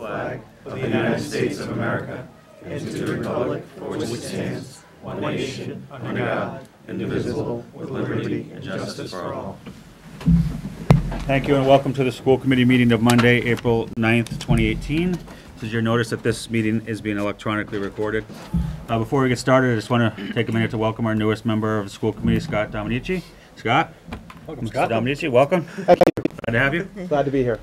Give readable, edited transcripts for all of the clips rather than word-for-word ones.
flag of the United States of America and to the republic for which it stands, one nation, under God, indivisible, with liberty and justice for all. Thank you and welcome to the school committee meeting of Monday, April 9th, 2018. This is your notice that this meeting is being electronically recorded. Before we get started, I just want to take a minute to welcome our newest member of the school committee, Scott Dominici. Scott? Welcome, Scott. Dominici, welcome. Thank you. Glad to have you. Glad to be here.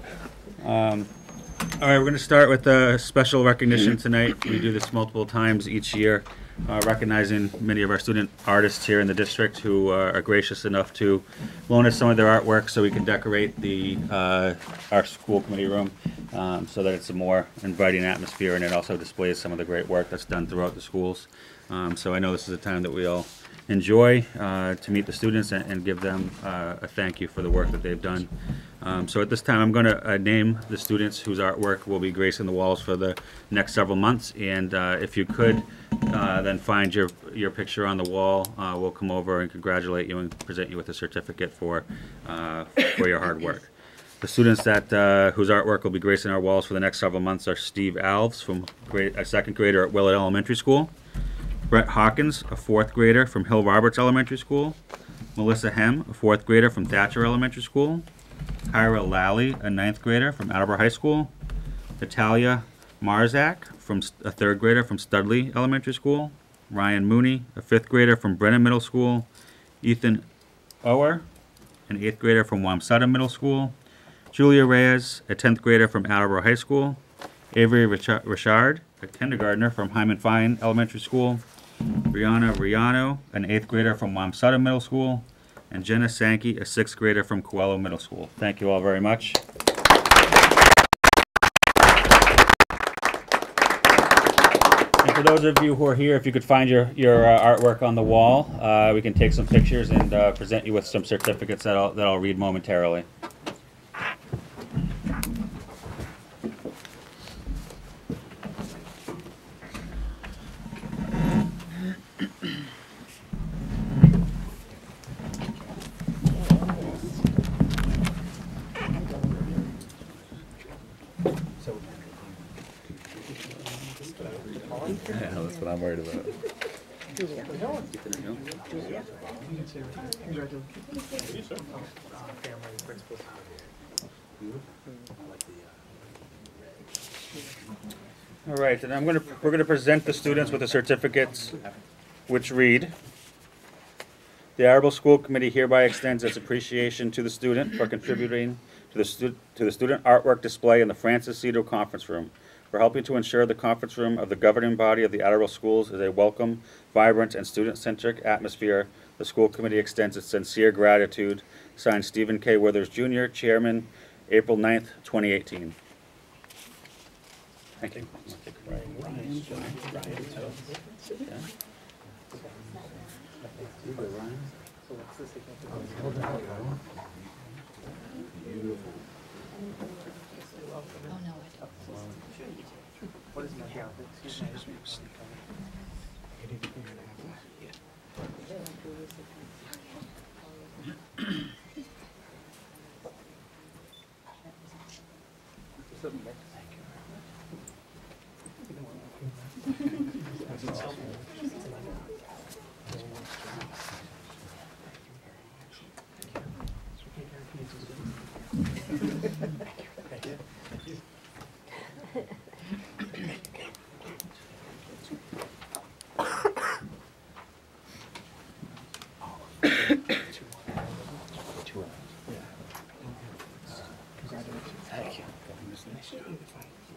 All right, we're going to start with a special recognition tonight. We do this multiple times each year, recognizing many of our student artists here in the district who are gracious enough to loan us some of their artwork so we can decorate our school committee room so that it's a more inviting atmosphere, and it also displays some of the great work that's done throughout the schools. So I know this is a time that we all enjoy to meet the students and give them a thank you for the work that they've done. So at this time, I'm going to name the students whose artwork will be gracing the walls for the next several months. And if you could then find your picture on the wall, we'll come over and congratulate you and present you with a certificate for your hard work. The students that whose artwork will be gracing our walls for the next several months are Steve Alves, from a second grader at Willett Elementary School. Brett Hawkins, a fourth grader from Hill Roberts Elementary School. Melissa Hem, a fourth grader from Thatcher Elementary School. Kyra Lally, a ninth grader from Attleboro High School. Natalia Marzak, a third grader from Studley Elementary School. Ryan Mooney, a fifth grader from Brennan Middle School. Ethan Ower, an eighth grader from Wamsutta Middle School. Julia Reyes, a 10th grader from Attleboro High School. Avery Richard, a kindergartner from Hyman Fine Elementary School. Brianna Riano, an 8th grader from Wamsutta Middle School. And Jenna Sankey, a 6th grader from Coelho Middle School. Thank you all very much. And for those of you who are here, if you could find your artwork on the wall, we can take some pictures and present you with some certificates that I'll read momentarily. Yeah, that's what I'm worried about. All right, and we're gonna present the students with the certificates, which read: the Attleboro School Committee hereby extends its appreciation to the student for contributing to the student artwork display in the Francis Cito Conference Room, for helping to ensure the conference room of the governing body of the Attleboro Schools is a welcome, vibrant, and student-centric atmosphere. The school committee extends its sincere gratitude. Signed, Stephen K. Withers, Jr., Chairman, April 9th, 2018. Thank you. What is my job?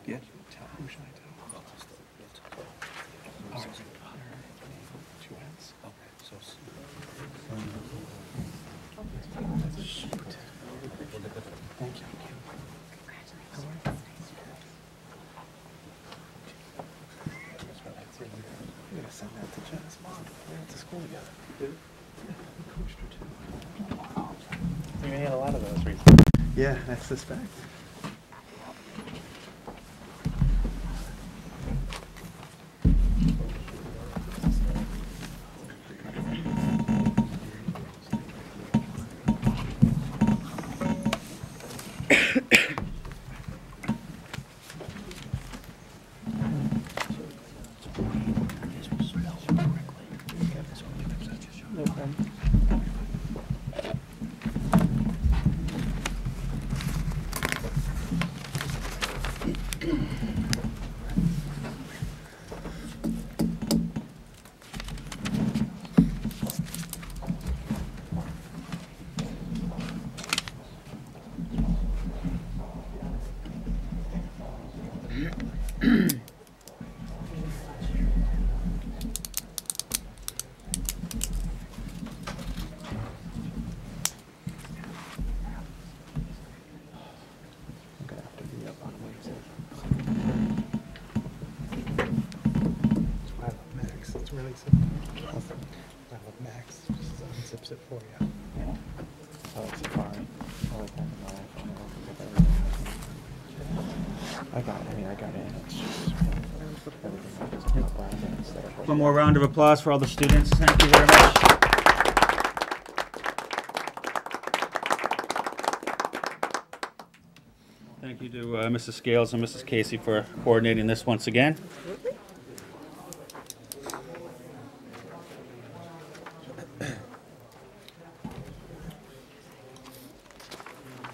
Yeah. Who should I tell? Two ends. Okay, so Thank you. I'm gonna send that to Jen's mom. We went to school together. We coached her too. you had a lot of those recently. Yeah, I suspect. Release it. That with Max just unzips it for you. Oh, it's Safari. I like that in my iPhone. I got it. I mean, I got it. It's just everything. I just put browser instead of. One more round of applause for all the students. Thank you very much. Thank you to Mrs. Scales and Mrs. Casey for coordinating this once again.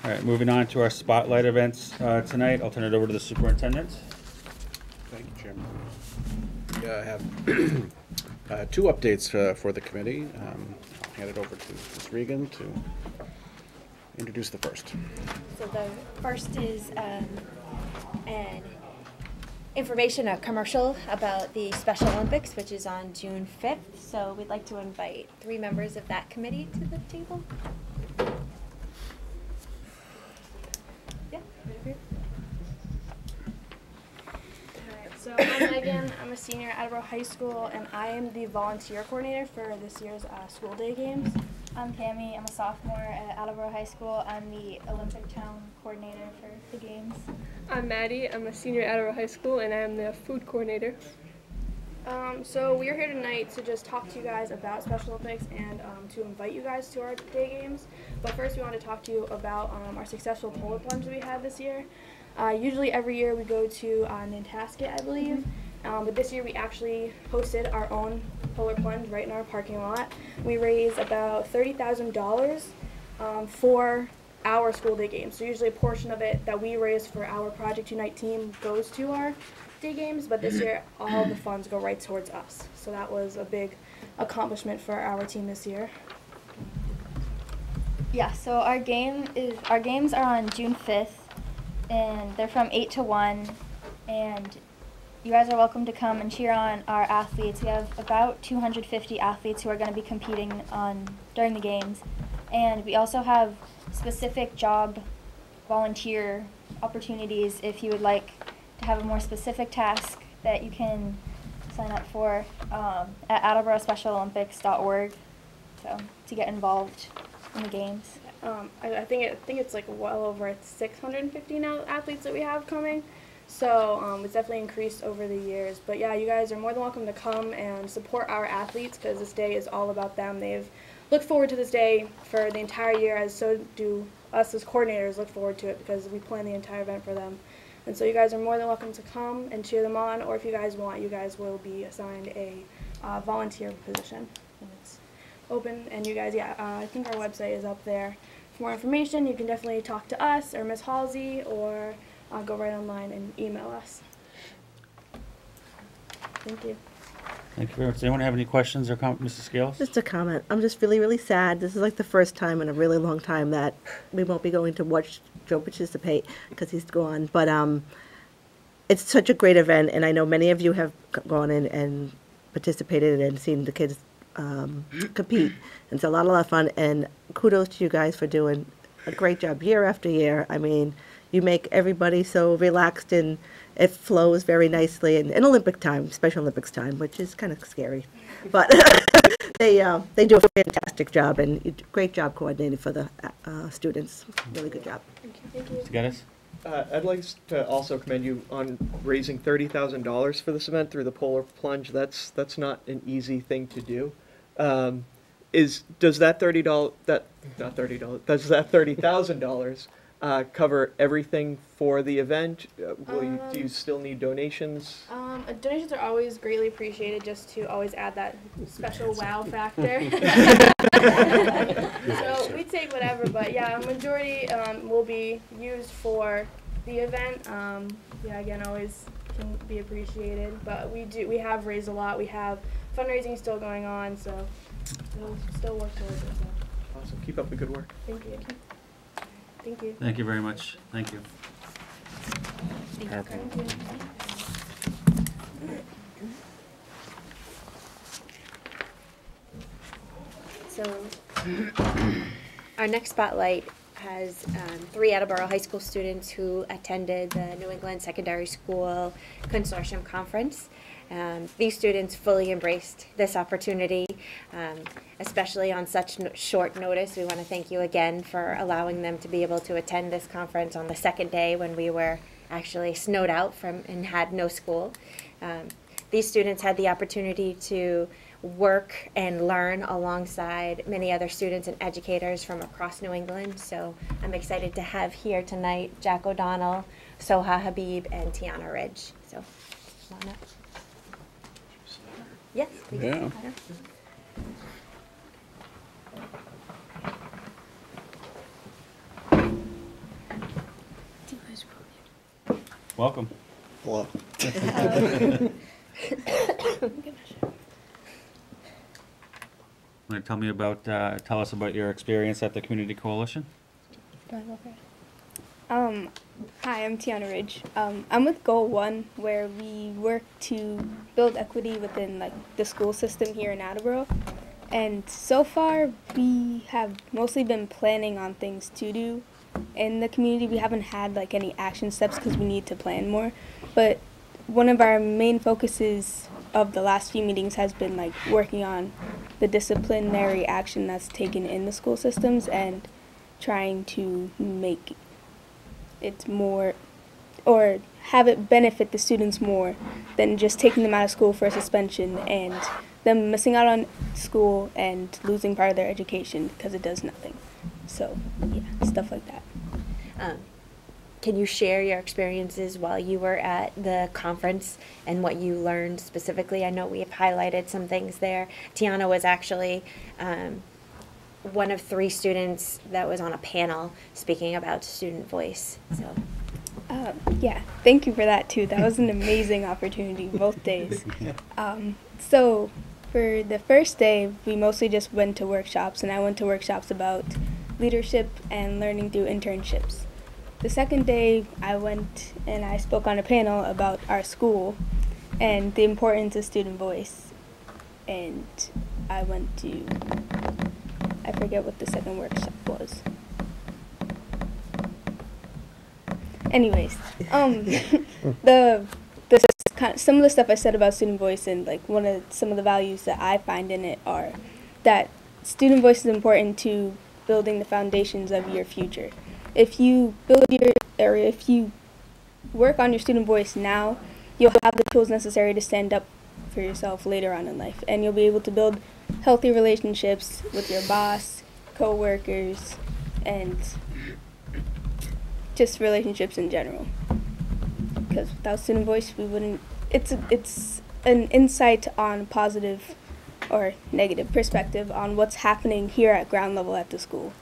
All right, moving on to our spotlight events tonight. I'll turn it over to the superintendent. Thank you, Chairman. Yeah, I have two updates for the committee. I'll hand it over to Ms. Regan to introduce the first. So the first is a commercial about the Special Olympics, which is on June 5th. So we'd like to invite 3 members of that committee to the table. Yeah, right over here. So I'm Megan, I'm a senior at Attleboro High School, and I am the volunteer coordinator for this year's school day games. I'm Tammy, I'm a sophomore at Attleboro High School. I'm the Olympic Town coordinator for the games. I'm Maddie, I'm a senior at Attleboro High School, and I'm the food coordinator. So we are here tonight to just talk to you guys about Special Olympics and to invite you guys to our day games. But first we want to talk to you about our successful polar plunge that we had this year. Usually every year we go to Nantasket, I believe, but this year we actually hosted our own polar plunge right in our parking lot. We raised about $30,000 for our school day games. So usually a portion of it that we raise for our Project Unite team goes to our day games, but this year all the funds go right towards us. So that was a big accomplishment for our team this year. Yeah, so our games are on June 5th, and they're from 8 to 1, and you guys are welcome to come and cheer on our athletes. We have about 250 athletes who are going to be competing during the games, and we also have specific job volunteer opportunities if you would like to have a more specific task that you can sign up for at AttleboroSpecialOlympics.org, so to get involved in the games. I think it's like well over 650 now athletes that we have coming. So it's definitely increased over the years. But yeah, you guys are more than welcome to come and support our athletes because this day is all about them. They've looked forward to this day for the entire year, as so do us as coordinators look forward to it because we plan the entire event for them. And so you guys are more than welcome to come and cheer them on, or if you guys want, you guys will be assigned a volunteer position. And it's open, and you guys, I think our website is up there. For more information, you can definitely talk to us or Ms. Halsey, or go right online and email us. Thank you. Thank you very much. Does anyone have any questions or comments, Mrs. Scales? Just a comment. I'm just really, really sad. This is like the first time in a really long time that we won't be going to watch Joe participate because he's gone. But it's such a great event, and I know many of you have gone in and participated and seen the kids compete. And it's a lot of fun, and kudos to you guys for doing a great job year after year. I mean, you make everybody so relaxed, and it flows very nicely in Olympic time, Special Olympics time, which is kind of scary. But they do a fantastic job, and great job coordinating for the students. Really good job. Thank you. Mr. Geddes? I'd like to also commend you on raising $30,000 for this event through the polar plunge. That's not an easy thing to do. Does that $30,000 cover everything for the event? Do you still need donations? Donations are always greatly appreciated, just to always add that special wow factor. So we take whatever, but yeah, a majority will be used for the event. Again, always can be appreciated, but we have raised a lot. We have fundraising still going on, so we'll still work towards it. So. Awesome. Keep up the good work. Thank you. Thank you. Thank you very much. Thank you. Thank you. So our next spotlight has 3 Attleboro High School students who attended the New England Secondary School Consortium Conference. These students fully embraced this opportunity, especially on such short notice. We want to thank you again for allowing them to be able to attend this conference on the second day when we were actually snowed out and had no school. These students had the opportunity to work and learn alongside many other students and educators from across New England. So I'm excited to have here tonight Jack ODonnell, Soha Habib, and Tiana Ridge. So, come on up. Yes, please. Yeah. Welcome. Hello. Want to tell us about your experience at the Community Coalition? Hi, I'm Tiana Ridge. I'm with Goal 1, where we work to build equity within the school system here in Attleboro. And so far, we have mostly been planning on things to do in the community. We haven't had any action steps because we need to plan more. But one of our main focuses of the last few meetings has been working on the disciplinary action that's taken in the school systems and trying to make it more, or have it benefit the students more than just taking them out of school for a suspension and them missing out on school and losing part of their education because it does nothing. So yeah, stuff like that. Can you share your experiences while you were at the conference and what you learned specifically? I know we have highlighted some things there. Tiana was actually one of 3 students that was on a panel speaking about student voice. So, yeah, thank you for that too. That was an amazing opportunity both days. So for the first day, we mostly just went to workshops, and I went to workshops about leadership and learning through internships. The second day, I went and I spoke on a panel about our school and the importance of student voice. And I went to, I forget what the second workshop was. Anyways, some of the stuff I said about student voice and some of the values that I find in it are that student voice is important to building the foundations of your future. If you if you work on your student voice now, you'll have the tools necessary to stand up for yourself later on in life, and you'll be able to build healthy relationships with your boss, co-workers, and just relationships in general. Because without student voice, we wouldn't. It's an insight on positive or negative perspective on what's happening here at ground level at the school.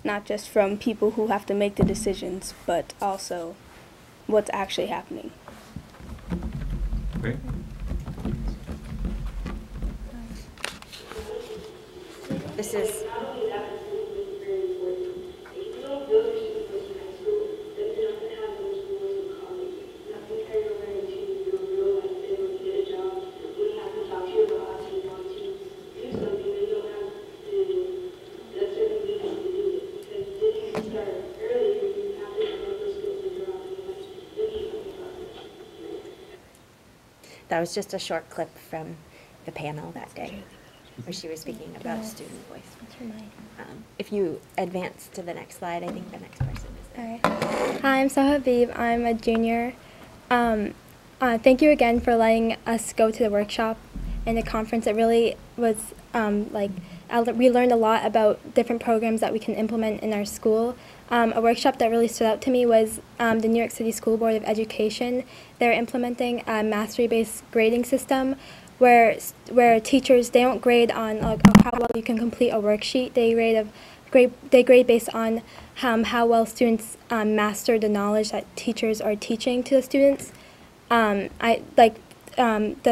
Not just from people who have to make the decisions, but also what's actually happening. Great. this is That was just a short clip from the panel that day where she was speaking about student voice. If you advance to the next slide, I think the next person is there. Okay. Hi, I'm Soha Habib. I'm a junior. Thank you again for letting us go to the workshop and the conference. It really was we learned a lot about different programs that we can implement in our school. A workshop that really stood out to me was the New York City School Board of Education. They're implementing a mastery-based grading system where teachers, they don't grade on how well you can complete a worksheet. They grade based on how well students master the knowledge that teachers are teaching to the students. The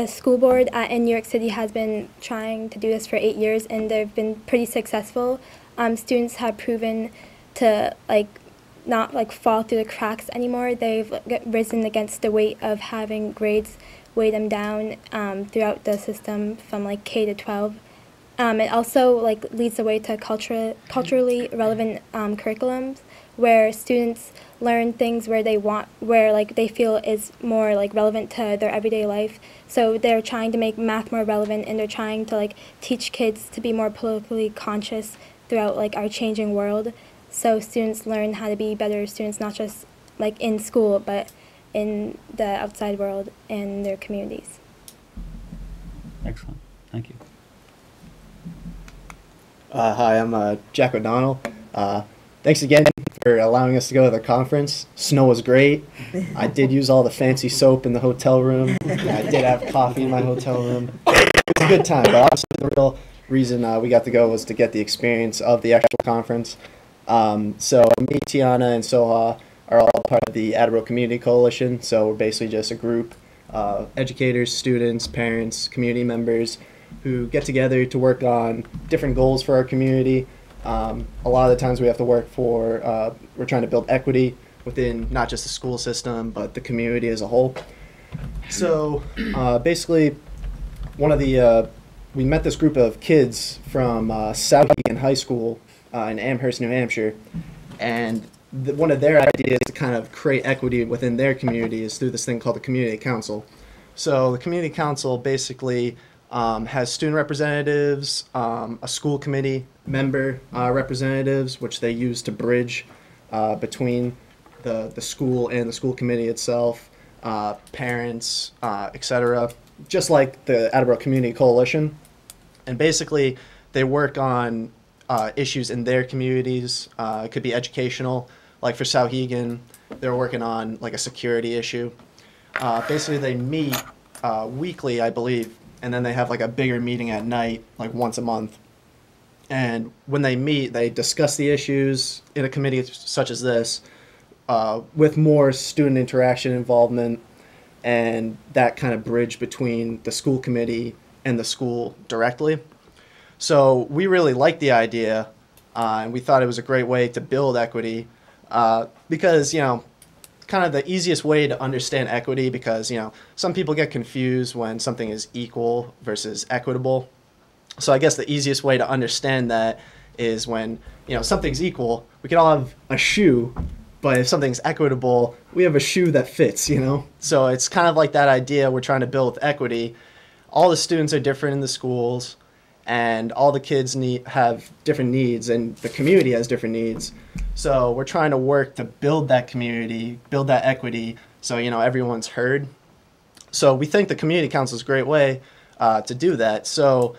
school board in New York City has been trying to do this for 8 years, and they've been pretty successful. Students have proven to not fall through the cracks anymore. They've risen against the weight of having grades weigh them down throughout the system from K to 12. It also like leads the way to culturally relevant curriculums where students learn things where they feel is more like relevant to their everyday life. So they're trying to make math more relevant, and they're trying to like teach kids to be more politically conscious throughout like our changing world. So students learn how to be better students, not just like in school, but in the outside world and their communities. Excellent. Thank you. Hi, I'm Jack O'Donnell. Thanks again for allowing us to go to the conference. Snow was great. I did use all the fancy soap in the hotel room. I did have coffee in my hotel room. It was a good time, but obviously the real reason we got to go was to get the experience of the actual conference. So me, Tiana, and Soha are all part of the Attleboro Community Coalition. So we're basically just a group of educators, students, parents, community members who get together to work on different goals for our community. A lot of the times we have to work for, we're trying to build equity within not just the school system, but the community as a whole. So basically, we met this group of kids from South Egan High School in Amherst, New Hampshire, and one of their ideas to kind of create equity within their community is through this thing called the Community Council. So the Community Council basically has student representatives, a school committee member representatives, which they use to bridge between the school and the school committee itself, parents, etc., just like the Attleboro Community Coalition. And basically, they work on issues in their communities. It could be educational, like for Souhegan, they're working on like a security issue. Basically, they meet weekly, I believe, and then they have like a bigger meeting at night, like once a month. And when they meet, they discuss the issues in a committee such as this, with more student interaction involvement, and that kind of bridge between the school committee and the school directly. So we really liked the idea, and we thought it was a great way to build equity, because, you know, kind of the easiest way to understand equity, because, you know, some people get confused when something is equal versus equitable. So I guess the easiest way to understand that is when, you know, something's equal, we can all have a shoe, but if something's equitable, we have a shoe that fits, you know? So it's kind of like that idea we're trying to build with equity. All the students are different in the schools, and all the kids have different needs, and the community has different needs. So we're trying to work to build that community, build that equity, so, you know, everyone's heard. So we think the Community Council is a great way to do that. So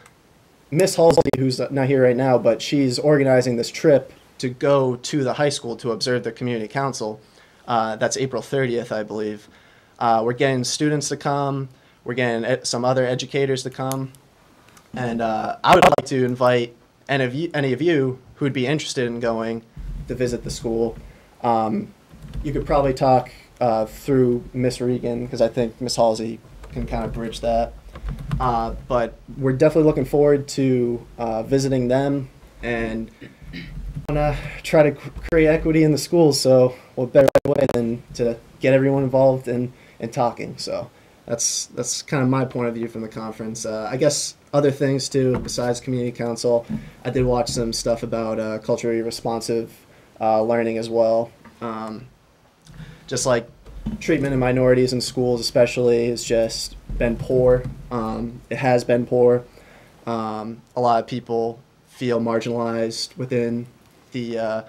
Miss Halsey, who's not here right now, but she's organizing this trip to go to the high school to observe the Community Council. That's April 30th, I believe. We're getting students to come. We're getting some other educators to come. And I would like to invite any of you who would be interested in going to visit the school. You could probably talk through Miss Regan, because I think Miss Halsey can kind of bridge that. But we're definitely looking forward to visiting them, and want to try to create equity in the schools. So what better way than to get everyone involved in talking. So that's kind of my point of view from the conference. I guess other things too, besides Community Council, I did watch some stuff about culturally responsive learning as well. Just like treatment of minorities in schools especially has just been poor. It has been poor. A lot of people feel marginalized within the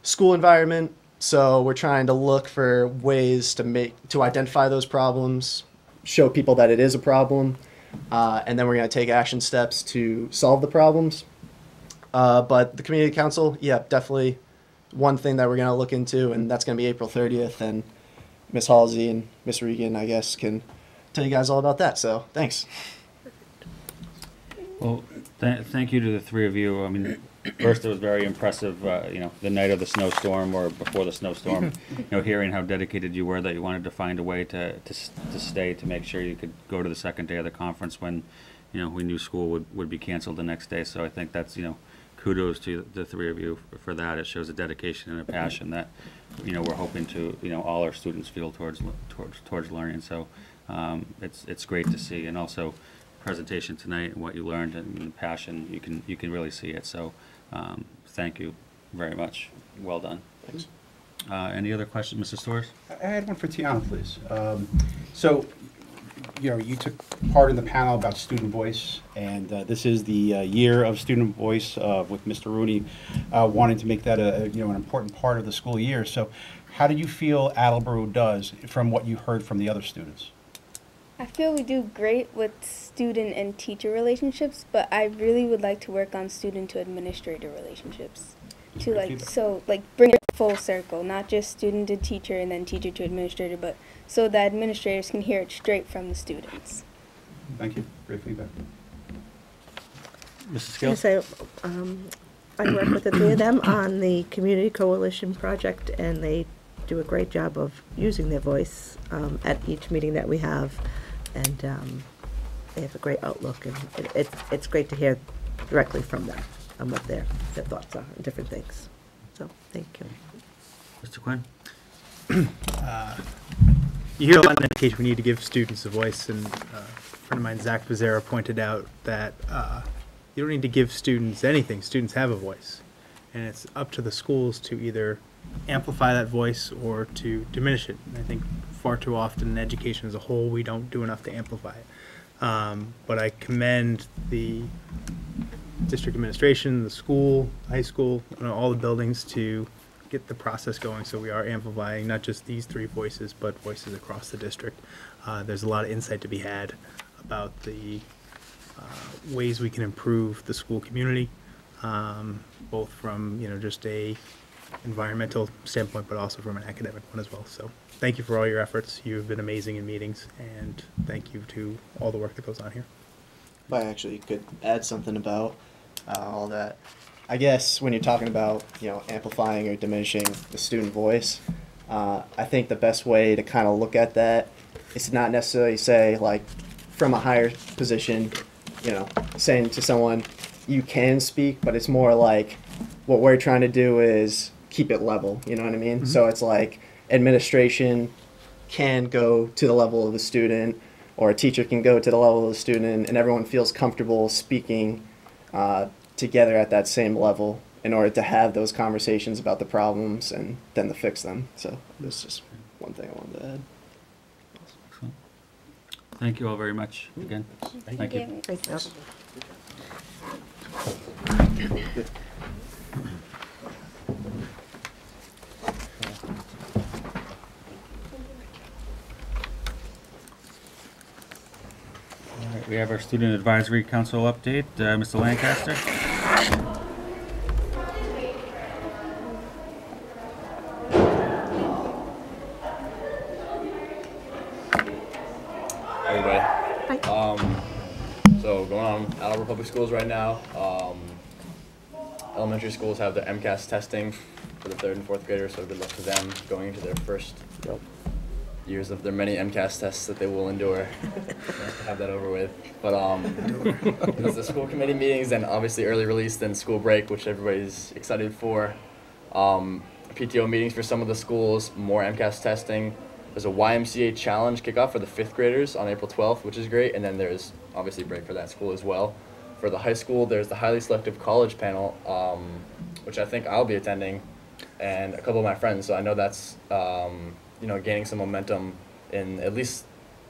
school environment. So we're trying to look for ways to identify those problems, show people that it is a problem, and then we're going to take action steps to solve the problems. But the Community Council, yeah, definitely one thing that we're going to look into, and that's going to be April 30th, and Miss Halsey and Miss Regan, I guess, can tell you guys all about that. So thanks. Well, thank you to the three of you. I mean, first it was very impressive, you know, the night of the snowstorm or before the snowstorm, you know, hearing how dedicated you were, that you wanted to find a way to stay, to make sure you could go to the second day of the conference when, you know, we knew school would be canceled the next day. So I think that's, you know, kudos to the three of you for that. It shows a dedication and a passion that, you know, we're hoping to, you know, all our students feel towards learning. So it's great to see. And also presentation tonight and what you learned and the passion. You can really see it. So thank you very much. Well done. Thanks. Any other questions, Mr. Storrs? I had one for Tiana, please. So, you know, you took part in the panel about student voice, and this is the year of student voice with Mr. Rooney wanting to make that an important part of the school year. So, how do you feel Attleboro does from what you heard from the other students? I feel we do great with student and teacher relationships, but I really would like to work on student to administrator relationships. To bring it full circle, not just student to teacher and then teacher to administrator, but so the administrators can hear it straight from the students. Thank you. Great feedback. Mrs. Skills? I work with the three of them on the Community Coalition project, and they do a great job of using their voice at each meeting that we have, and they have a great outlook, and it's great to hear directly from them on what their thoughts are on different things. So, thank you. Mr. Quinn? You hear a lot in education, we need to give students a voice, and a friend of mine, Zach Becerra, pointed out that you don't need to give students anything. Students have a voice, and it's up to the schools to either amplify that voice or to diminish it. And I think far too often in education as a whole, we don't do enough to amplify it. But I commend the district administration, the school, high school, all the buildings to get the process going, so we are amplifying not just these three voices, but voices across the district. There's a lot of insight to be had about the ways we can improve the school community, both from just a environmental standpoint, but also from an academic one as well. So thank you for all your efforts. You've been amazing in meetings, and thank you to all the work that goes on here. If I actually could add something about all that. I guess when you're talking about, amplifying or diminishing the student voice, I think the best way to kind of look at that is to not necessarily say, like, from a higher position, saying to someone, you can speak, but it's more like what we're trying to do is keep it level, you know what I mean? Mm-hmm. So it's like administration can go to the level of the student, or a teacher can go to the level of the student, and everyone feels comfortable speaking together at that same level in order to have those conversations about the problems and then to fix them. So this is just one thing I wanted to add. Excellent. Thank you all very much again. Thank you. Thanks. All right, we have our Student Advisory Council update. Mr. Lancaster? Everybody. Hi. So going on Attleboro Public Schools right now. Elementary schools have their MCAS testing for the 3rd and 4th graders, so good luck to them going into their first years of their many MCAS tests that they will endure. Nice to have that over with. But there's the school committee meetings, and obviously early release, then school break, which everybody's excited for. PTO meetings for some of the schools, more MCAS testing. There's a YMCA challenge kickoff for the 5th graders on April 12th, which is great, and then there's obviously break for that school as well. For the high school, there's the highly selective college panel, which I think I'll be attending, and a couple of my friends, so I know that's gaining some momentum in at least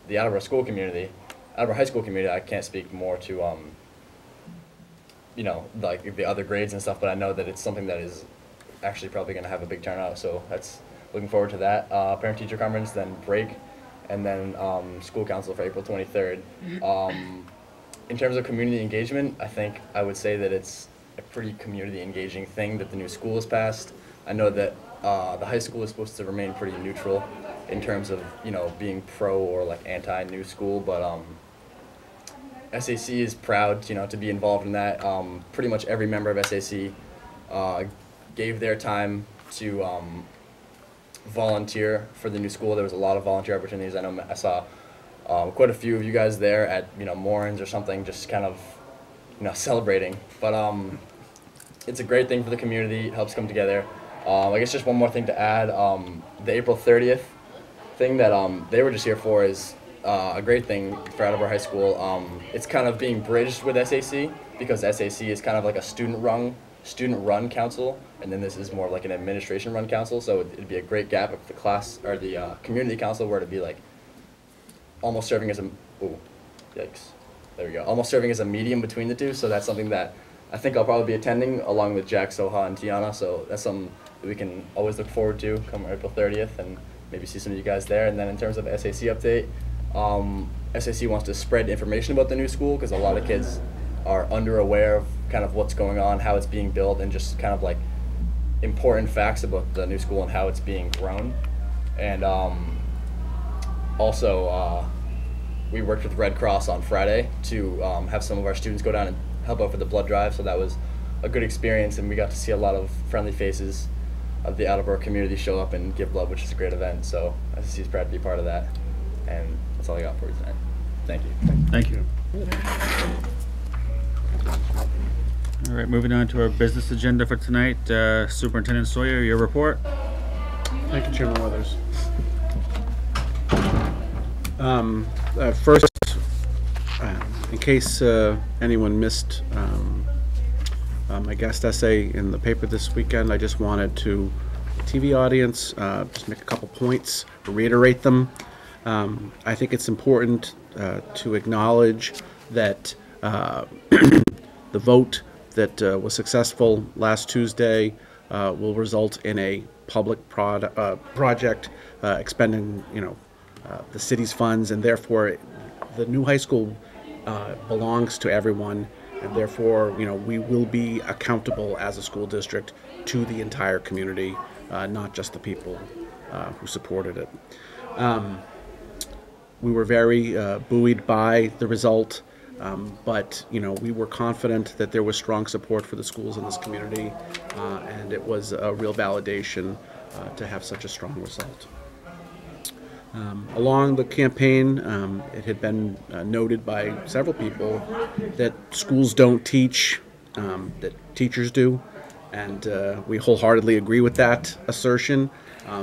the Attleboro school community. Attleboro high school community, I can't speak more to like the other grades and stuff, but I know that it's something that is actually probably going to have a big turnout, so that's looking forward to that. Parent-teacher conference, then break, and then school council for April 23rd. In terms of community engagement, I think I would say that it's a pretty community engaging thing that the new school has passed. I know that the high school is supposed to remain pretty neutral in terms of being pro or like anti-new school, but SAC is proud to be involved in that. Pretty much every member of SAC gave their time to volunteer for the new school. There was a lot of volunteer opportunities. I saw quite a few of you guys there at Morin's or something, just kind of celebrating. But it's a great thing for the community. It helps come together. I guess just one more thing to add. The April 30th thing that they were just here for is a great thing for Attleboro High School. It's kind of being bridged with SAC because SAC is kind of like a student-run council, and then this is more like an administration-run council. So it'd be a great gap if the class or the community council were to be like almost serving as a almost serving as a medium between the two. So that's something that I think I'll probably be attending along with Jack, Soha, and Tiana. So that's something that we can always look forward to come April 30th and maybe see some of you guys there. And then in terms of SAC update, SAC wants to spread information about the new school because a lot of kids are underaware of kind of what's going on, how it's being built, and just kind of like important facts about the new school and how it's being grown. And also, we worked with Red Cross on Friday to have some of our students go down and help out for the blood drive. So that was a good experience, and we got to see a lot of friendly faces of the Attleboro community show up and give blood, which is a great event. So SSC is proud to be part of that. And that's all I got for you tonight. Thank you. Thank you. All right, moving on to our business agenda for tonight. Superintendent Sawyer, your report. Thank you, Chairman Weathers. First, in case anyone missed my guest essay in the paper this weekend, I just wanted to, the TV audience, just make a couple points, reiterate them. I think it's important to acknowledge that the vote that was successful last Tuesday will result in a public project expending, the city's funds, and therefore the new high school belongs to everyone, and therefore, we will be accountable as a school district to the entire community, not just the people who supported it. We were very buoyed by the result, but we were confident that there was strong support for the schools in this community, and it was a real validation to have such a strong result. Along the campaign, it had been noted by several people that schools don't teach, that teachers do, and we wholeheartedly agree with that assertion,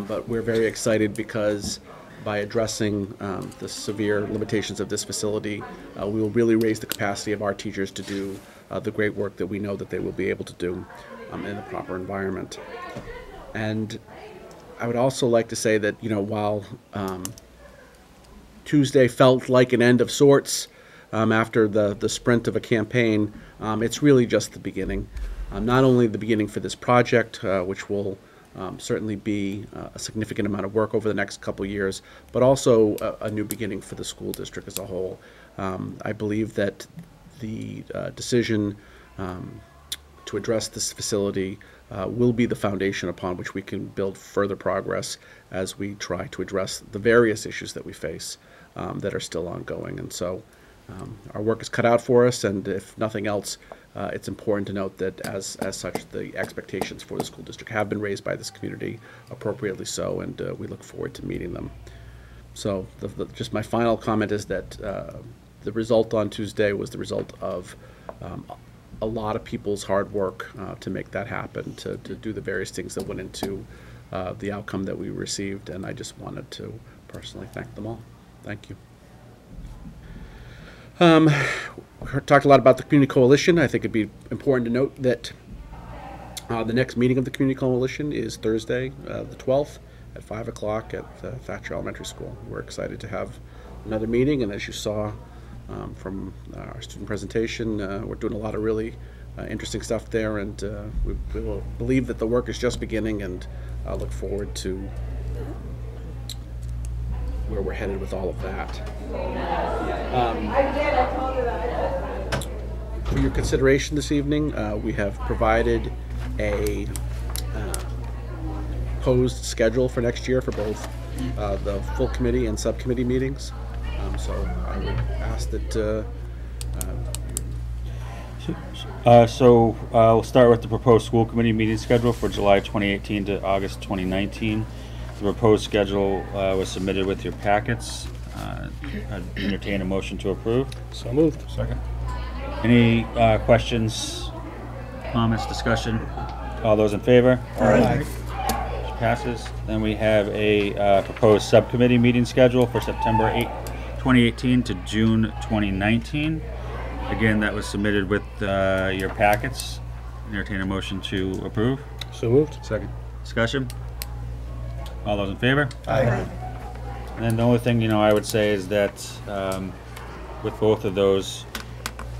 but we're very excited because by addressing the severe limitations of this facility, we will really raise the capacity of our teachers to do the great work that we know that they will be able to do in the proper environment. And I would also like to say that, while Tuesday felt like an end of sorts after the sprint of a campaign, it's really just the beginning. Not only the beginning for this project, which will certainly be a significant amount of work over the next couple years, but also a new beginning for the school district as a whole. I believe that the decision to address this facility will be the foundation upon which we can build further progress as we try to address the various issues that we face that are still ongoing. And so our work is cut out for us, and if nothing else, it's important to note that as such, the expectations for the school district have been raised by this community, appropriately so, and we look forward to meeting them. So just my final comment is that the result on Tuesday was the result of a lot of people's hard work to make that happen, to do the various things that went into the outcome that we received, and I just wanted to personally thank them all. Thank you. We talked a lot about the Community Coalition. I think it'd be important to note that the next meeting of the Community Coalition is Thursday, the 12th at 5 o'clock at Thatcher Elementary School. We're excited to have another meeting, and as you saw from our student presentation, we're doing a lot of really interesting stuff there, and we will believe that the work is just beginning, and I look forward to where we're headed with all of that. For your consideration this evening, we have provided a proposed schedule for next year for both the full committee and subcommittee meetings. So I would ask that So we'll start with the proposed school committee meeting schedule for July 2018 to August 2019. The proposed schedule was submitted with your packets. I'd entertain a motion to approve. So moved. Second. Any questions, comments, discussion? All those in favor? Aye. Passes. Then we have a proposed subcommittee meeting schedule for September 8, 2018 to June 2019. Again, that was submitted with your packets. Entertain a motion to approve. So moved. Second. Discussion? All those in favor? Aye. And then the only thing, I would say is that with both of those,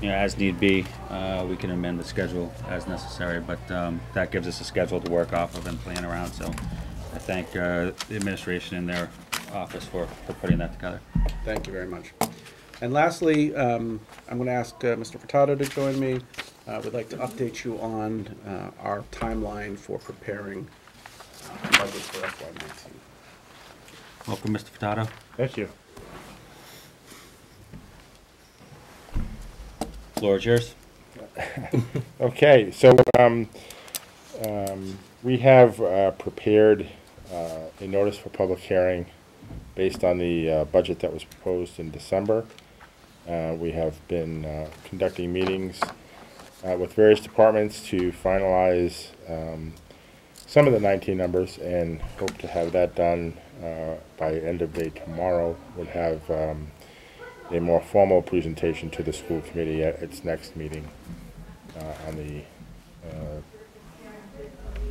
as need be, we can amend the schedule as necessary, but that gives us a schedule to work off of and plan around, so I thank the administration in their office for putting that together. Thank you very much. And lastly, I'm going to ask Mr. Furtado to join me. We'd like to update you on our timeline for preparing budgets for FY19. Welcome, Mr. Furtado. Thank you. Floor is yours. Okay, so we have prepared a notice for public hearing based on the budget that was proposed in December. We have been conducting meetings with various departments to finalize some of the 19 numbers and hope to have that done by end of day tomorrow. We'll have a more formal presentation to the school committee at its next meeting on the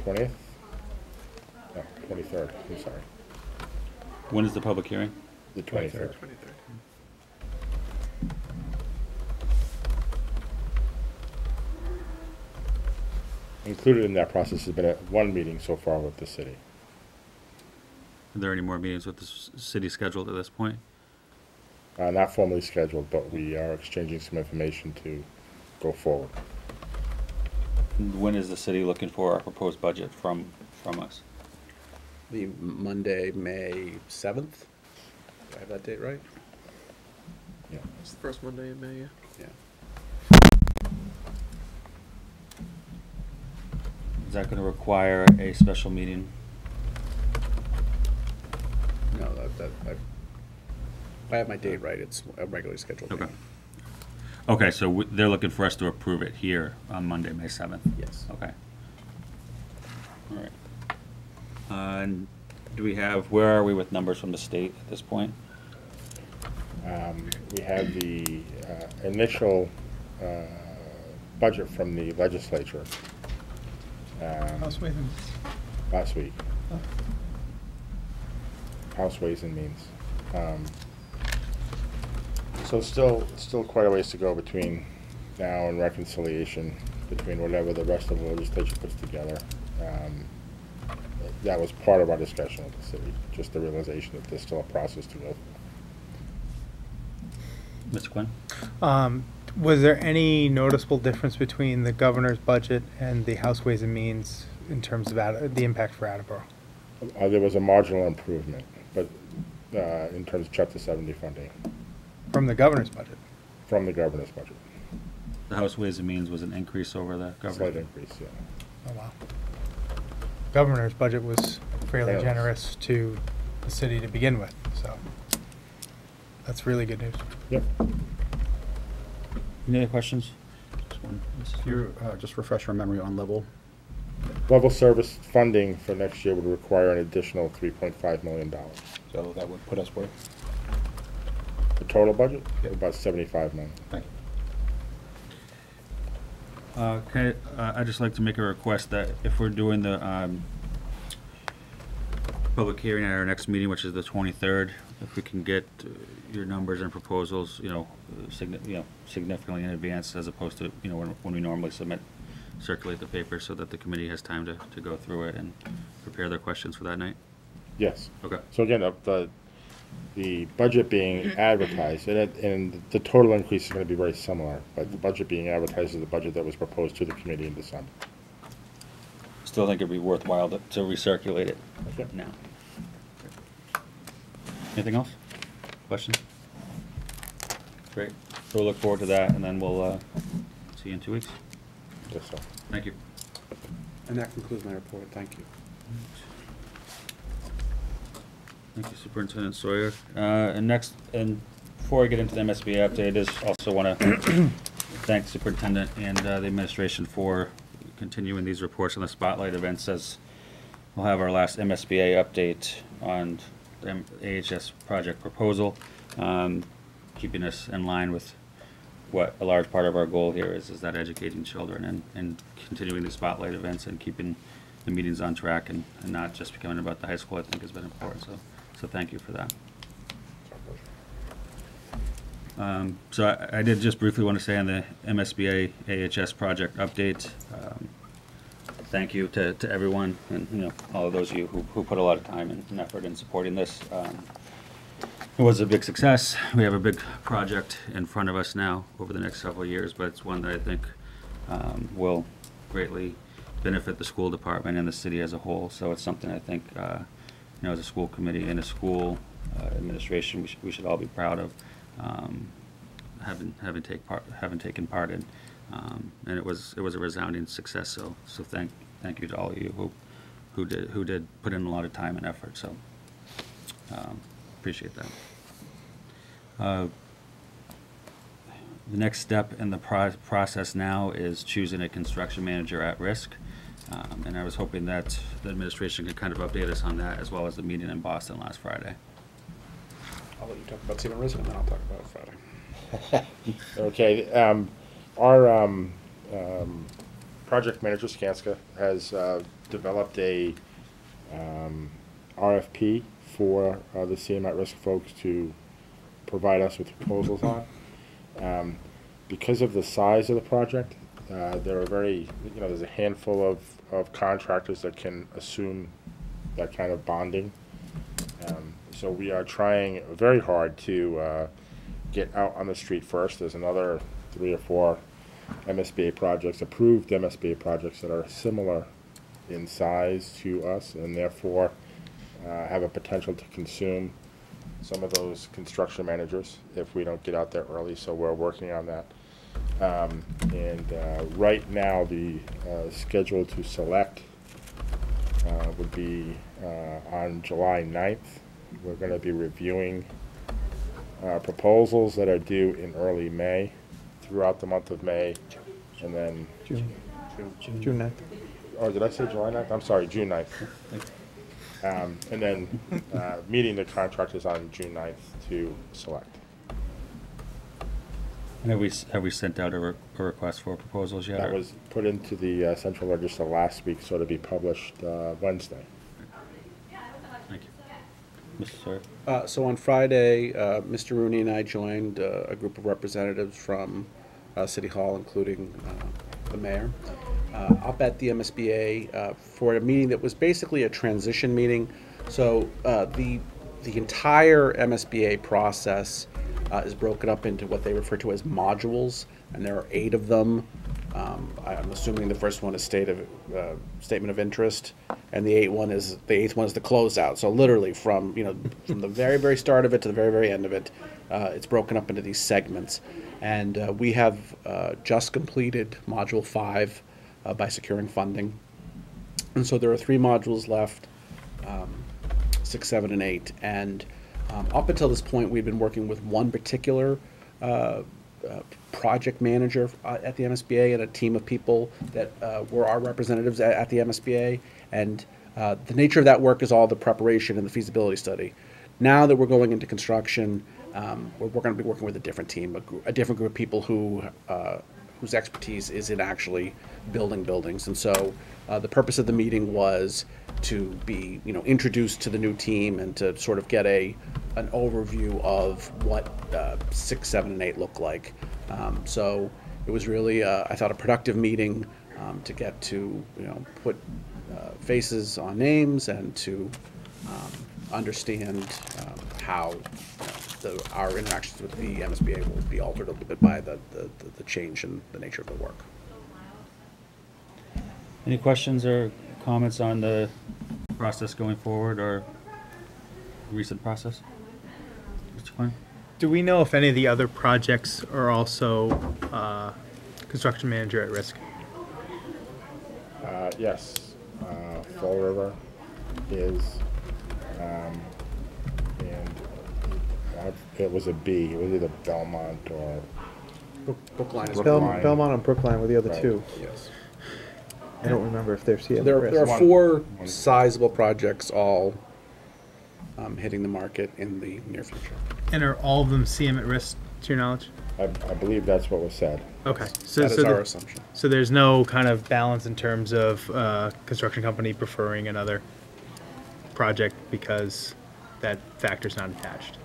20th? No, 23rd, I'm sorry. When is the public hearing? The 23rd. Included in that process has been one meeting so far with the city. Are there any more meetings with the city scheduled at this point? Not formally scheduled, but we are exchanging some information to go forward. When is the city looking for our proposed budget from us? The Monday, May 7th? Do I have that date right? Yeah. It's the first Monday in May, yeah. Yeah. Is that going to require a special meeting? No, I have my date right. It's a regularly scheduled Okay. meeting. Okay, so they're looking for us to approve it here on Monday, May 7th? Yes. Okay. All right. And do we have, where are we with numbers from the state at this point? We have the initial budget from the legislature House Ways and last week. House Ways and Means. So still quite a ways to go between now and reconciliation between whatever the rest of the legislature puts together. That was part of our discussion with the city, just the realization that there's still a process to go through. Mr. Quinn? Was there any noticeable difference between the governor's budget and the House Ways and Means in terms of the impact for Attleboro? There was a marginal improvement, but in terms of Chapter 70 funding. From the governor's budget? From the governor's budget. The House Ways and Means was an increase over the government? Slight increase, yeah. Oh, wow. Governor's budget was fairly Yes. generous to the city to begin with, so that's really good news. Yep. Any other questions? If you just refresh our memory on level. Level service funding for next year would require an additional $3.5 million. So that would put us where? The total budget? Yep. About $75 million. Thank you. Okay, I'd just like to make a request that if we're doing the public hearing at our next meeting, which is the 23rd, if we can get your numbers and proposals, significantly in advance, as opposed to, when we normally circulate the paper, so that the committee has time to go through it and prepare their questions for that night. Yes. Okay. So again, the budget being advertised, and the total increase is going to be very similar, but the budget being advertised is the budget that was proposed to the committee in December. Still think it'd be worthwhile to recirculate it Yep. now. Anything else? Questions? Great. So we'll look forward to that, and then we'll see you in 2 weeks. Yes, sir. Thank you. And that concludes my report. Thank you. Thank you, Superintendent Sawyer. And before I get into the MSBA update, I just also want to thank the superintendent and the administration for continuing these reports on the spotlight events, as we'll have our last MSBA update on the AHS project proposal. keeping us in line with what a large part of our goal here is that educating children and continuing the spotlight events and keeping the meetings on track and not just becoming about the high school, I think has been important. So thank you for that. So I did just briefly want to say on the MSBA AHS project update, thank you to everyone and all of those of you who put a lot of time and effort in supporting this. It was a big success. We have a big project in front of us now over the next several years, but it's one that I think will greatly benefit the school department and the city as a whole. So it's something I think, as a school committee and a school administration, we should all be proud of having taken part in. And it was a resounding success. So thank you to all of you who did put in a lot of time and effort. So. Appreciate that. The next step in the process now is choosing a construction manager at risk. And I was hoping that the administration could kind of update us on that, as well as the meeting in Boston last Friday. I'll let you talk about Tiana Ridge, and then I'll talk about Friday. Okay. Our project manager, Skanska, has developed a RFP for the CM at risk folks to provide us with proposals on. Because of the size of the project, there are there's a handful of contractors that can assume that kind of bonding. So we are trying very hard to get out on the street first. There's another 3 or 4 MSBA projects, approved MSBA projects that are similar in size to us, and therefore have a potential to consume some of those construction managers if we don't get out there early. So we're working on that. Right now, the schedule to select would be on July 9th. We're going to be reviewing proposals that are due in early May, throughout the month of May, and then June 9th. Oh, did I say July 9th? I'm sorry, June 9th. And then meeting the contractors on June 9th to select. And have we sent out a request for proposals yet? That was put into the Central Register last week, so to be published Wednesday. Thank you. Mr. Sawyer? So on Friday, Mr. Rooney and I joined a group of representatives from City Hall, including the mayor, up at the MSBA for a meeting that was basically a transition meeting. So the entire MSBA process is broken up into what they refer to as modules, and there are 8 of them. I'm assuming the first one is statement of interest, and the 8th one is the closeout. So literally from the very, very start of it to the very, very end of it, it's broken up into these segments. And we have just completed module 5 by securing funding, and so there are 3 modules left, 6, 7, and 8. And up until this point, we've been working with one particular project manager at the MSBA and a team of people that were our representatives at the MSBA. And the nature of that work is all the preparation and the feasibility study. Now that we're going into construction, we're going to be working with a different team, a different group of people whose expertise is in actually building buildings. And so the purpose of the meeting was to be introduced to the new team and to sort of get an overview of what 6, 7, and 8 look like. So it was really I thought a productive meeting to get to put faces on names and to understand how our interactions with the MSBA will be altered a little bit by the change in the nature of the work. Any questions or comments on the process going forward or recent process? Mr. Klein? Do we know if any of the other projects are also construction manager at risk? Yes. Fall River is, and it was a B. It was either Belmont or Brookline. Belmont and Brookline were the other 2. Yes. I don't remember if they're CM. There are 4 sizable projects all hitting the market in the near future. And are all of them CM at risk to your knowledge? I believe that's what was said. Okay. So, That is our assumption. So there's no kind of balance in terms of construction company preferring another project because that factor's not attached.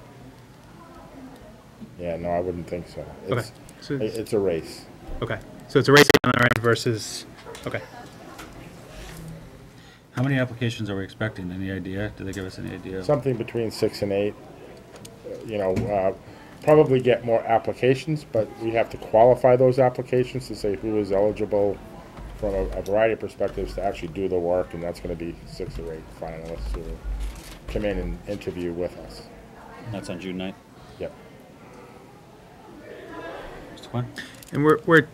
Yeah, no, I wouldn't think so. Okay. So It's a race. Okay. So it's a race on our end versus, okay. How many applications are we expecting? Any idea? Did they give us any idea? Something between 6 and 8. You know, probably get more applications, but we have to qualify those applications to say who is eligible from a variety of perspectives to actually do the work, and that's going to be 6 or 8 finalists who will come in and interview with us. And that's on June 9th? Yep. Mr. Quinn? And we're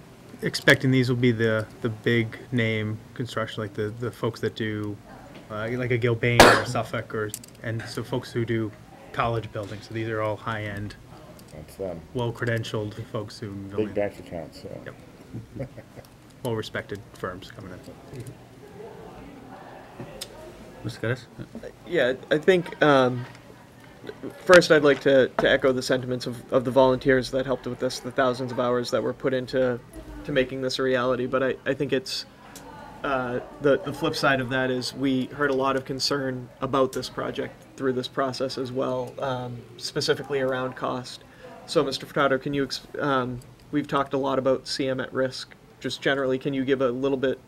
expecting these will be the big name construction, like the folks that do like a Gilbane or a Suffolk, and so folks who do college buildings. So these are all high end, That's them. well credentialed folks who Big bank accounts. So. Yep. Well respected firms coming in. Mr. Geddes? Yeah, I think first I'd like to echo the sentiments of the volunteers that helped with this, the thousands of hours that were put into making this a reality. But I think it's the flip side of that is we heard a lot of concern about this project through this process as well, specifically around cost. So, Mr. Furtado, can you we've talked a lot about CM at risk. Just generally, can you give a little bit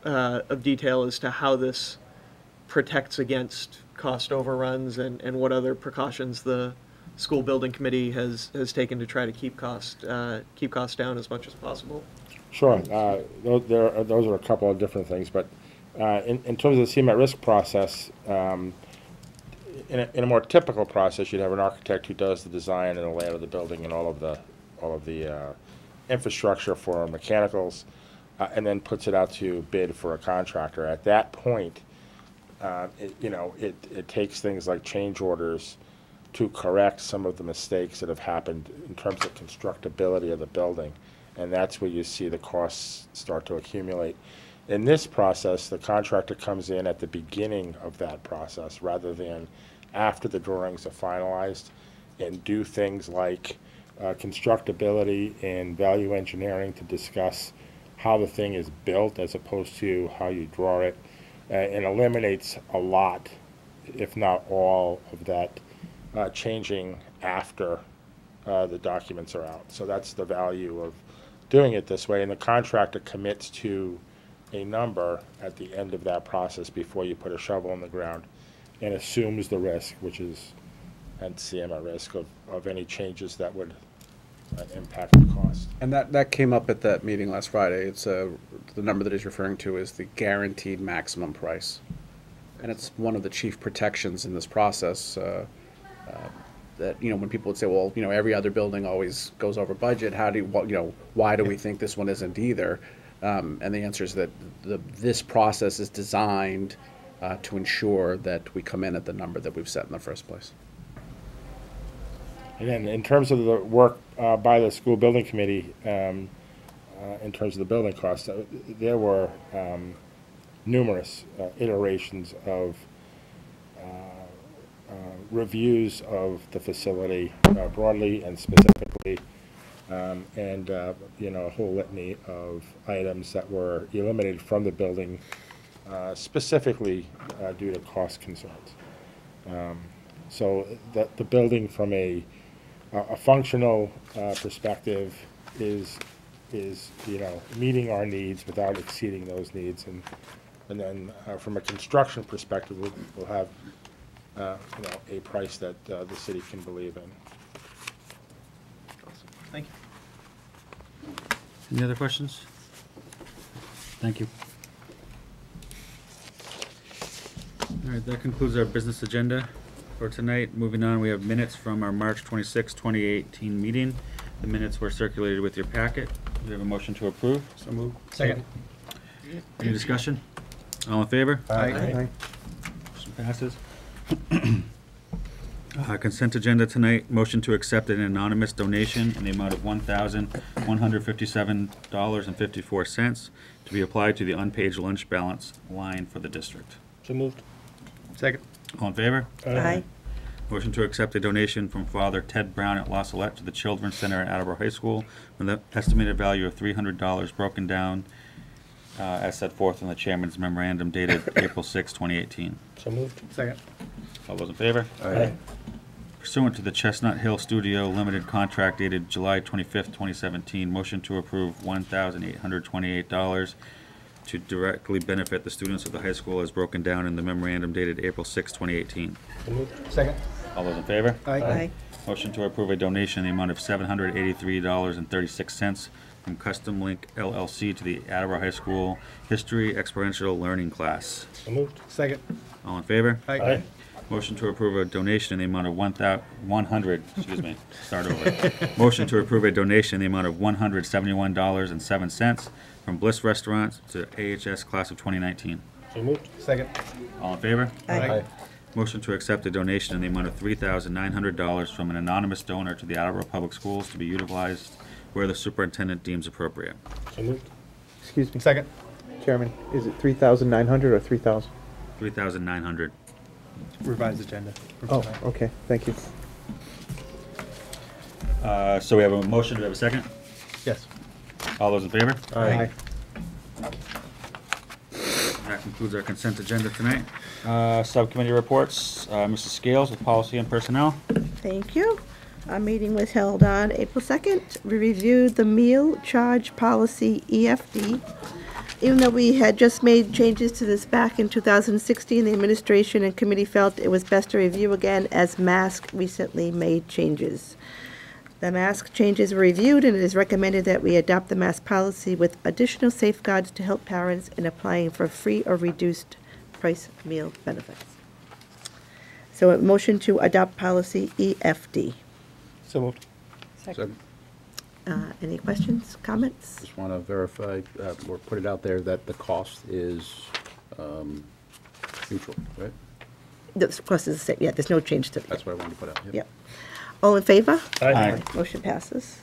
of detail as to how this protects against cost overruns and what other precautions the school building committee has taken to try to keep costs down as much as possible? Sure. Those are a couple of different things, but in terms of the CM at risk process, in a more typical process, you'd have an architect who does the design and the layout of the building and all of the infrastructure for mechanicals, and then puts it out to bid for a contractor. At that point, it takes things like change orders to correct some of the mistakes that have happened in terms of constructability of the building, and that's where you see the costs start to accumulate. In this process, the contractor comes in at the beginning of that process rather than after the drawings are finalized, and do things like constructability and value engineering to discuss how the thing is built as opposed to how you draw it, and eliminates a lot, if not all, of that changing after the documents are out. So that's the value of doing it this way, and the contractor commits to a number at the end of that process before you put a shovel in the ground, and assumes the risk, which is CM at risk of any changes that would impact the cost. And that came up at that meeting last Friday. It's the number that he's referring to is the guaranteed maximum price, and it's one of the chief protections in this process. That when people would say, well, every other building always goes over budget. Why do we think this one isn't either? And the answer is that this process is designed to ensure that we come in at the number that we've set in the first place. And then in terms of the work by the school building committee, in terms of the building costs, there were numerous iterations of reviews of the facility broadly and specifically, and a whole litany of items that were eliminated from the building specifically due to cost concerns. So the building from a functional perspective is meeting our needs without exceeding those needs, and then from a construction perspective, we'll have a price that the city can believe in. Awesome. Thank you. Any other questions? Thank you. All right, that concludes our business agenda for tonight. Moving on, we have minutes from our March 26, 2018 meeting. The minutes were circulated with your packet. Do we have a motion to approve? So moved. Second. Any discussion? All in favor? Aye. Motion passes. Consent agenda tonight, motion to accept an anonymous donation in the amount of $1,157.54 to be applied to the unpaid lunch balance line for the district. So moved. Second. All in favor? Aye. Motion to accept a donation from Father Ted Brown at La Salette to the Children's Center at Attleboro High School with an estimated value of $300 broken down as set forth in the chairman's memorandum dated April 6, 2018. So moved. Second. All those in favor? Aye. Pursuant to the Chestnut Hill Studio Limited contract dated July 25th, 2017, motion to approve $1,828 to directly benefit the students of the high school as broken down in the memorandum dated April 6, 2018. So moved. Second. All those in favor? Aye. Motion to approve a donation in the amount of $783.36 from Custom Link LLC to the Attleboro High School History Experiential Learning Class. So moved. Second. All in favor? Aye. Motion to approve a donation in the amount of Motion to approve a donation in the amount of $171.07 from Bliss Restaurants to AHS Class of 2019. So moved. Second. All in favor? Aye. Motion to accept a donation in the amount of $3,900 from an anonymous donor to the Attleboro Public Schools to be utilized where the superintendent deems appropriate. So moved. Excuse me. Second. Chairman, is it 3,900 or 3,000? $3,900. Revised agenda. Oh, okay, thank you. So we have a motion, do we have a second? Yes. All those in favor? Aye. That concludes our consent agenda tonight. Subcommittee reports, Mrs. Scales with Policy and Personnel. Thank you. Our meeting was held on April 2nd. We reviewed the meal charge policy EFD. Even though we had just made changes to this back in 2016, the administration and committee felt it was best to review again as MASC recently made changes. The MASC changes were reviewed, and it is recommended that we adopt the MASC policy with additional safeguards to help parents in applying for free or reduced price meal benefits. So a motion to adopt policy EFD. So moved. Second. Any questions, comments? Just want to verify, or put it out there that the cost is neutral, right? The cost is the same, yeah, there's no change to it. That's what I wanted to put out. Yep. All in favor? Aye. Motion passes.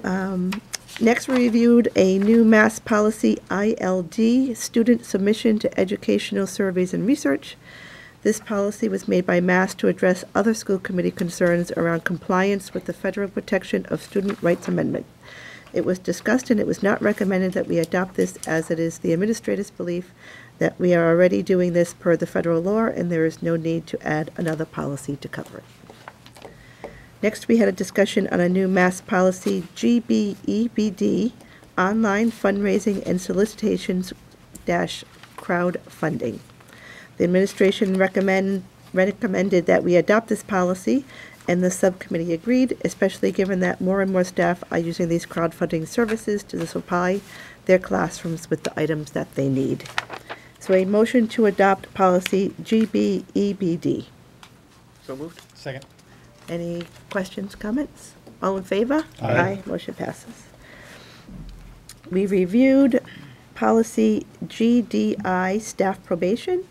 Next, we reviewed a new MASC policy, ILD, Student Submission to Educational Surveys and Research. This policy was made by MASC to address other school committee concerns around compliance with the Federal Protection of Student Rights Amendment. It was discussed, and it was not recommended that we adopt this, as it is the administrator's belief that we are already doing this per the federal law, and there is no need to add another policy to cover it. Next, we had a discussion on a new MASC policy, GBEBD, Online Fundraising and Solicitations Crowdfunding. The administration recommended that we adopt this policy, and the subcommittee agreed, especially given that more and more staff are using these crowdfunding services to supply their classrooms with the items that they need. So a motion to adopt policy GBEBD. So moved. Second. Any questions, comments? All in favor? Aye. Motion passes. We reviewed policy GDI, staff probation.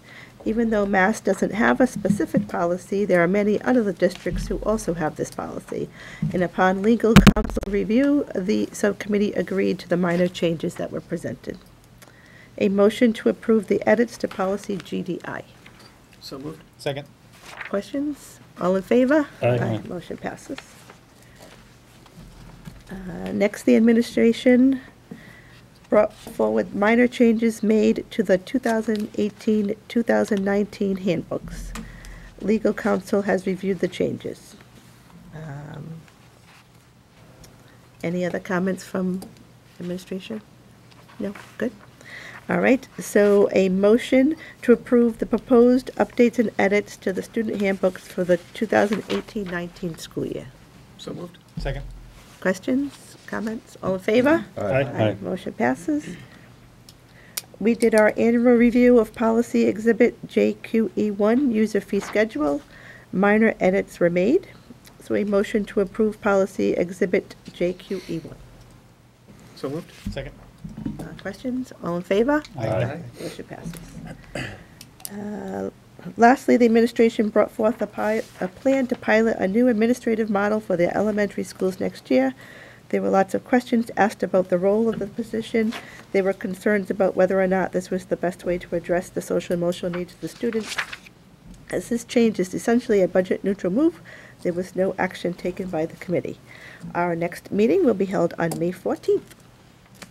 Even though MASC doesn't have a specific policy, there are many other districts who also have this policy. And upon legal counsel review, the subcommittee agreed to the minor changes that were presented. A motion to approve the edits to policy GDI. So moved. Second. Questions? All in favor? Aye. Motion passes. Next, the administration brought forward minor changes made to the 2018-2019 handbooks. Legal counsel has reviewed the changes. Any other comments from administration? No? Good. All right, so a motion to approve the proposed updates and edits to the student handbooks for the 2018-19 school year. So moved. Second. Questions, comments? All in favor? Aye. Motion passes. We did our annual review of policy exhibit JQE1, user fee schedule. Minor edits were made. So a motion to approve policy exhibit JQE1. So moved. Second. Questions? All in favor? Aye. Motion passes. Lastly, the administration brought forth a plan to pilot a new administrative model for the elementary schools next year. There were lots of questions asked about the role of the position. There were concerns about whether or not this was the best way to address the social and emotional needs of the students. As this change is essentially a budget-neutral move, there was no action taken by the committee. Our next meeting will be held on May 14th.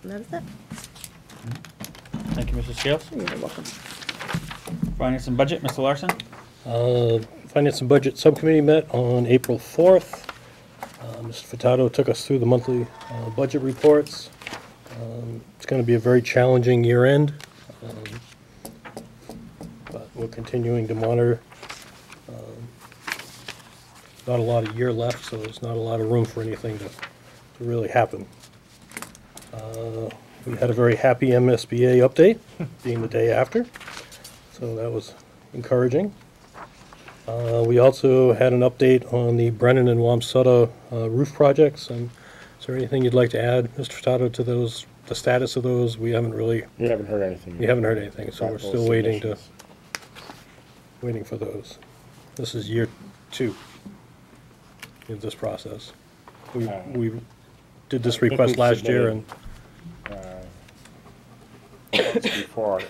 And that is that. Thank you, Mrs. Scales. You're welcome. Finance and Budget, Mr. Larson. Finance and Budget Subcommittee met on April 4th. Mr. Furtado took us through the monthly budget reports. It's going to be a very challenging year end, but we're continuing to monitor. Not a lot of year left, so there's not a lot of room for anything to really happen. We had a very happy MSBA update, being the day after, so that was encouraging. We also had an update on the Brennan and Wamsutta roof projects. And is there anything you'd like to add, Mr. Furtado, to those, the status of those? We haven't heard anything. You haven't heard anything, so we're still waiting for those. This is year 2 in this process. We did this request last year, and before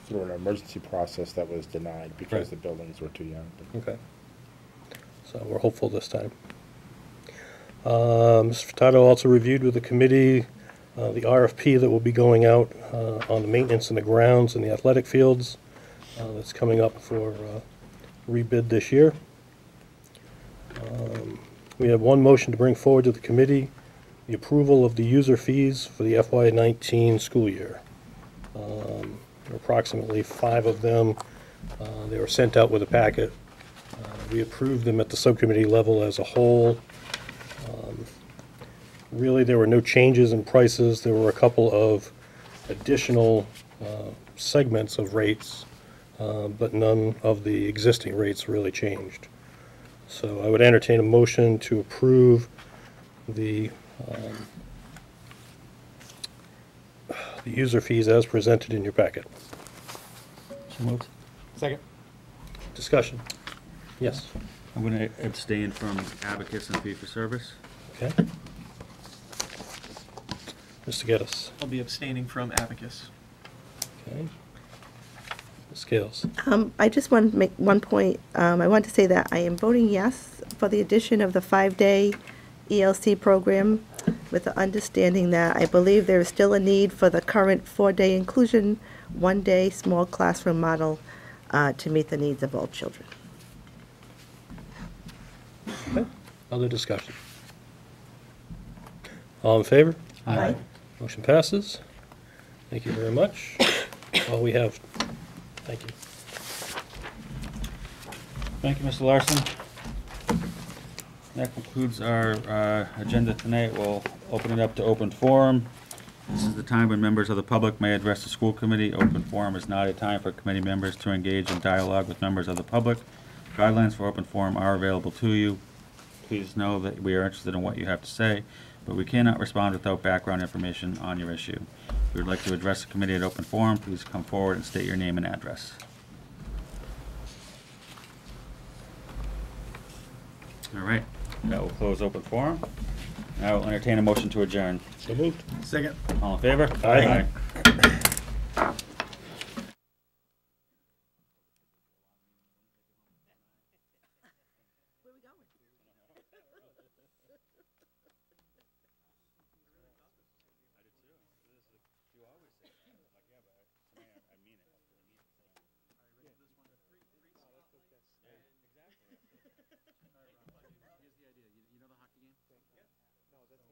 through an emergency process that was denied because the buildings were too young. Okay. So we're hopeful this time. Mr. Furtado also reviewed with the committee the RFP that will be going out on the maintenance in the grounds and the athletic fields. That's coming up for rebid this year. We have one motion to bring forward to the committee, the approval of the user fees for the FY19 school year. Approximately 5 of them. They were sent out with a packet. We approved them at the subcommittee level as a whole. Really, there were no changes in prices. There were a couple of additional segments of rates, but none of the existing rates really changed. So I would entertain a motion to approve the user fees as presented in your packet. So moved. Second. Discussion. Yes. I'm going to abstain from abacus and fee for service. Okay. Mr. Geddes. I'll be abstaining from abacus. Okay. Ms. Scales. I just want to make one point. I want to say that I am voting yes for the addition of the 5-day ELC program, with the understanding that I believe there is still a need for the current 4-day inclusion, 1-day small classroom model to meet the needs of all children. Okay. Other discussion? All in favor? Aye. Motion passes. Thank you very much. All we have. Thank you. Thank you, Mr. Larson. That concludes our agenda tonight. We'll open it up to open forum. This is the time when members of the public may address the school committee. Open forum is not a time for committee members to engage in dialogue with members of the public. Guidelines for open forum are available to you. Please know that we are interested in what you have to say, but we cannot respond without background information on your issue. If you would like to address the committee at open forum, please come forward and state your name and address. All right, that will close open forum. Now I'll entertain a motion to adjourn. So moved. Second. All in favor? Aye.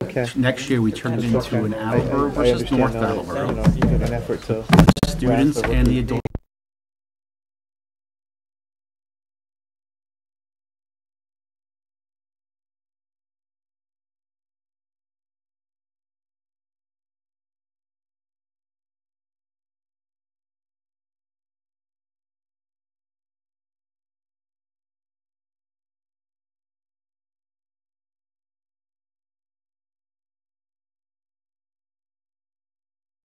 Okay. Next year, we turn it into an Attleboro versus North Attleboro. In an effort to students and the adults.